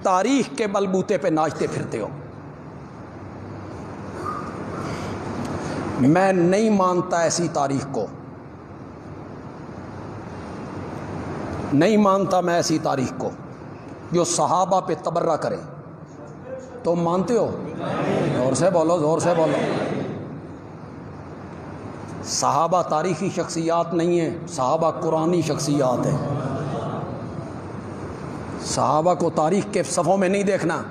تاریخ کے بلبوتے پہ ناچتے پھرتے ہو۔ میں نہیں مانتا ایسی تاریخ کو، نہیں مانتا میں ایسی تاریخ کو جو صحابہ پہ تبرہ کرے۔ تم مانتے ہو؟ زور سے بولو، زور سے بولو۔ صحابہ تاریخی شخصیات نہیں ہیں، صحابہ قرآنی شخصیات ہیں۔ صحابہ کو تاریخ کے صفحوں میں نہیں دیکھنا،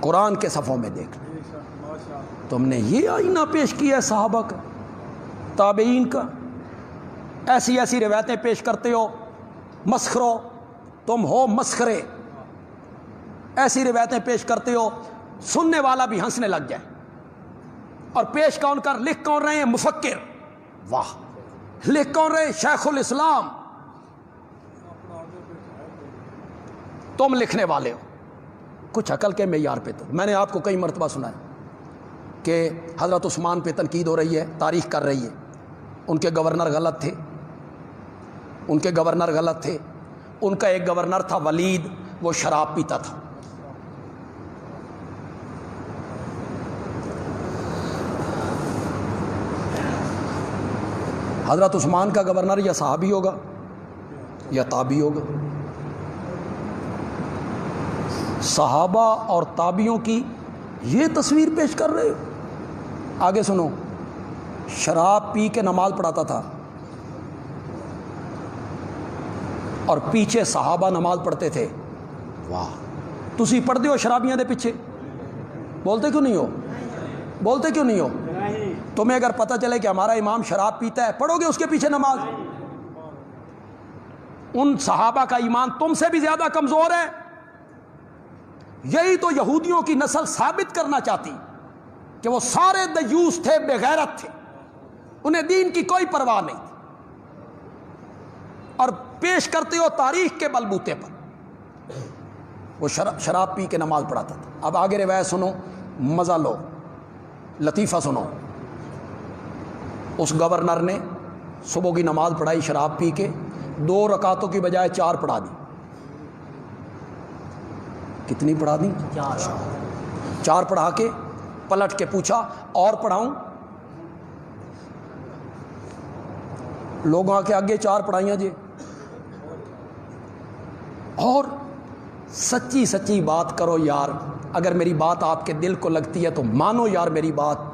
قرآن کے صفحوں میں دیکھنا۔ تم نے یہ آئینہ پیش کیا ہے صحابہ کا، تابعین کا، ایسی ایسی روایتیں پیش کرتے ہو، مسخرو، تم ہو مسخرے، ایسی روایتیں پیش کرتے ہو سننے والا بھی ہنسنے لگ جائے۔ اور پیش کون کر، لکھ کون رہے ہیں؟ مفکر، واہ، لکھ کون رہے ہیں؟ شیخ الاسلام۔ تم لکھنے والے ہو کچھ عقل کے معیار پہ۔ تو میں نے آپ کو کئی مرتبہ سنا ہے کہ حضرت عثمان پہ تنقید ہو رہی ہے، تاریخ کر رہی ہے، ان کے گورنر غلط تھے، ان کے گورنر غلط تھے۔ ان کا ایک گورنر تھا ولید، وہ شراب پیتا تھا۔ حضرت عثمان کا گورنر یا صحابی ہوگا یا تابعی ہوگا۔ صحابہ اور تابعیوں کی یہ تصویر پیش کر رہے ہو۔ آگے سنو، شراب پی کے نماز پڑھاتا تھا اور پیچھے صحابہ نماز پڑھتے تھے۔ واہ، تسی پڑھتے ہو شرابیاں دے پیچھے؟ بولتے کیوں نہیں ہو؟ بولتے کیوں نہیں ہو؟ تمہیں اگر پتہ چلے کہ ہمارا امام شراب پیتا ہے، پڑھو گے اس کے پیچھے نماز؟ ان صحابہ کا ایمان تم سے بھی زیادہ کمزور ہے۔ یہی تو یہودیوں کی نسل ثابت کرنا چاہتی کہ وہ سارے دیوس تھے، بے غیرت تھے، انہیں دین کی کوئی پرواہ نہیں تھی، اور پیش کرتے ہو تاریخ کے بلبوتے پر۔ وہ شراب پی کے نماز پڑھاتا تھا۔ اب آگے روایت سنو، مزہ لو، لطیفہ سنو۔ اس گورنر نے صبح کی نماز پڑھائی شراب پی کے، 2 رکعتوں کی بجائے 4 پڑھا دی۔ کتنی پڑھا دی؟ 4 پڑھا کے پلٹ کے پوچھا اور پڑھاؤں؟ لوگوں کے آگے 4 پڑھائیاں جی۔ اور سچی سچی بات کرو یار، اگر میری بات آپ کے دل کو لگتی ہے تو مانو یار میری بات۔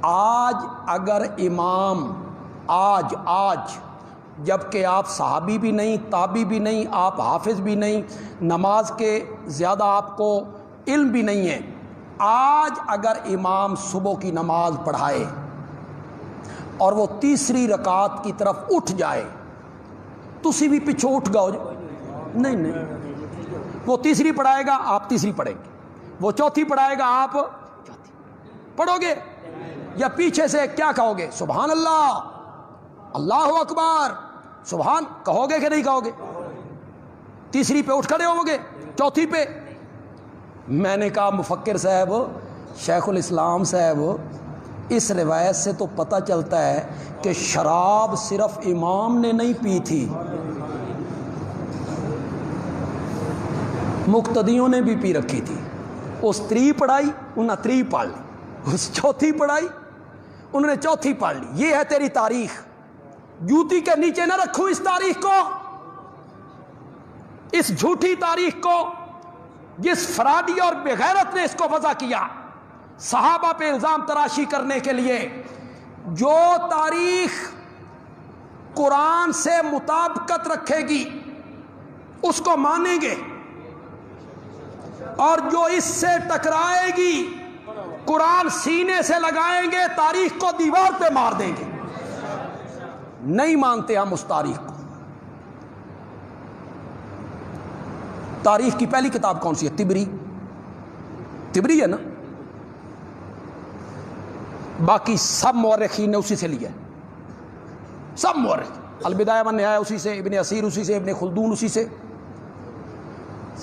آج اگر امام آج جب کہ آپ صحابی بھی نہیں، تابعی بھی نہیں، آپ حافظ بھی نہیں، نماز کے زیادہ آپ کو علم بھی نہیں ہے، آج اگر امام صبح کی نماز پڑھائے اور وہ تیسری رکعت کی طرف اٹھ جائے، تسی بھی پیچھے اٹھ گاؤ؟ نہیں، وہ تیسری پڑھائے گا، آپ تیسری پڑھیں گے، وہ چوتھی پڑھائے گا، آپ چوتھی پڑھو گے، یا پیچھے سے کیا کہو گے؟ سبحان اللہ، اللہ اکبر، سبحان کہو گے کہ نہیں کہو گے؟ تیسری پہ اٹھ کھڑے ہو گے، چوتھی پہ؟ میں نے کہا مفکر صاحب، شیخ الاسلام صاحب، اس روایت سے تو پتہ چلتا ہے کہ شراب صرف امام نے نہیں پی تھی، مقتدیوں نے بھی پی رکھی تھی۔ اس 3 پڑھائی انہوں نے 3 پڑھ لی، اس چوتھی پڑھائی انہوں نے چوتھی پڑھ لی۔ یہ ہے تیری تاریخ۔ جوتی کے نیچے نہ رکھوں اس تاریخ کو، اس جھوٹی تاریخ کو، جس فرادی اور بغیرت نے اس کو وضع کیا صحابہ پہ الزام تراشی کرنے کے لیے۔ جو تاریخ قرآن سے مطابقت رکھے گی اس کو مانیں گے، اور جو اس سے ٹکرائے گی قرآن سینے سے لگائیں گے، تاریخ کو دیوار پہ مار دیں گے۔ نہیں مانتے ہم اس تاریخ کو۔ تاریخ کی پہلی کتاب کون سی ہے؟ تبری ہے نا؟ باقی سب مورخین نے اسی سے لیا ہے، سب مورخ، البدایہ والنہایہ اسی سے، ابن اسیر اسی سے، ابن خلدون اسی سے،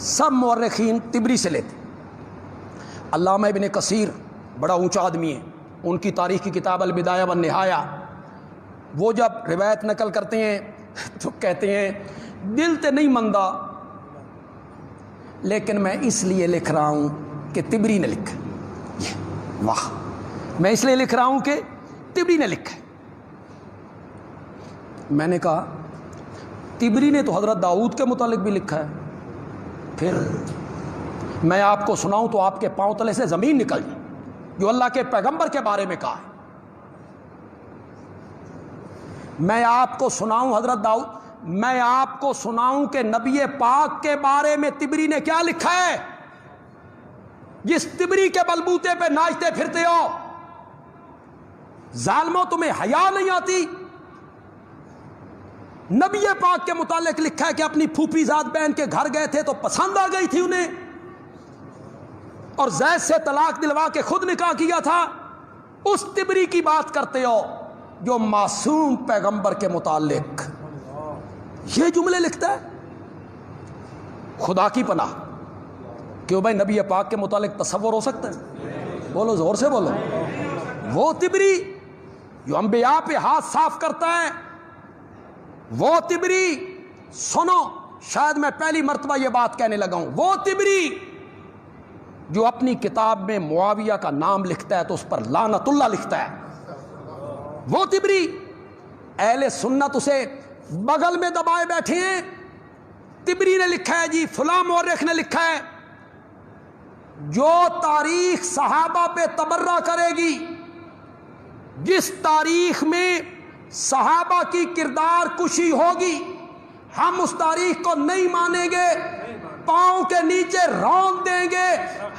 سب مورخین تبری سے لیتے۔ علامہ ابن کثیر بڑا اونچا آدمی ہے، ان کی تاریخ کی کتاب البدایہ والنہایہ، وہ جب روایت نقل کرتے ہیں تو کہتے ہیں دل تے نہیں مندا لیکن میں اس لیے لکھ رہا ہوں کہ طبری نے لکھا. واہ، میں اس لیے لکھ رہا ہوں کہ طبری نے لکھا. میں نے کہا طبری نے تو حضرت داؤد کے متعلق بھی لکھا ہے. پھر میں آپ کو سناؤں تو آپ کے پاؤں تلے سے زمین نکل جائے، جو اللہ کے پیغمبر کے بارے میں کہا ہے. میں آپ کو سناؤں حضرت داؤد، میں آپ کو سناؤں کہ نبی پاک کے بارے میں طبری نے کیا لکھا ہے. جس طبری کے بلبوتے پہ ناچتے پھرتے ہو، ظالموں تمہیں حیا نہیں آتی. نبی پاک کے متعلق لکھا ہے کہ اپنی پھوپھی زاد بہن کے گھر گئے تھے تو پسند آ گئی تھی انہیں، اور زید سے طلاق دلوا کے خود نکاح کیا تھا. اس طبری کی بات کرتے ہو جو معصوم پیغمبر کے متعلق یہ جملے لکھتا ہے. خدا کی پناہ، کیوں بھائی نبی پاک کے متعلق تصور ہو سکتا ہے؟ بولو، زور سے بولو. وہ طبری جو انبیاء پہ ہاتھ صاف کرتا ہے، وہ طبری، سنو شاید میں پہلی مرتبہ یہ بات کہنے لگا ہوں، وہ طبری جو اپنی کتاب میں معاویہ کا نام لکھتا ہے تو اس پر لعنت اللہ لکھتا ہے. وہ طبری اہل سنت اسے بغل میں دبائے بیٹھے ہیں. طبری نے لکھا ہے جی، فلاں مورخ نے لکھا ہے، جو تاریخ صحابہ پہ تبرہ کرے گی، جس تاریخ میں صحابہ کی کردار کشی ہوگی، ہم اس تاریخ کو نہیں مانیں گے، پاؤں کے نیچے رون دیں گے.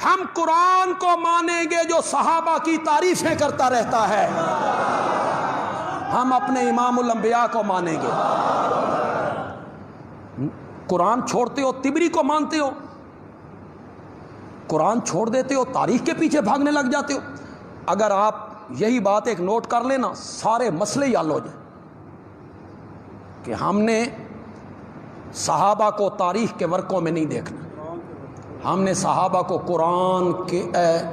ہم قرآن کو مانیں گے جو صحابہ کی تعریفیں کرتا رہتا ہے. ہم اپنے امام الانبیاء کو مانیں گے. قرآن چھوڑتے ہو، طبری کو مانتے ہو. قرآن چھوڑ دیتے ہو، تاریخ کے پیچھے بھاگنے لگ جاتے ہو. اگر آپ یہی بات ایک نوٹ کر لینا، سارے مسئلے ہی حل ہو جائیں کہ ہم نے صحابہ کو تاریخ کے ورقوں میں نہیں دیکھنا، ہم نے صحابہ کو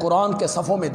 قرآن کے صفوں میں دیکھنا.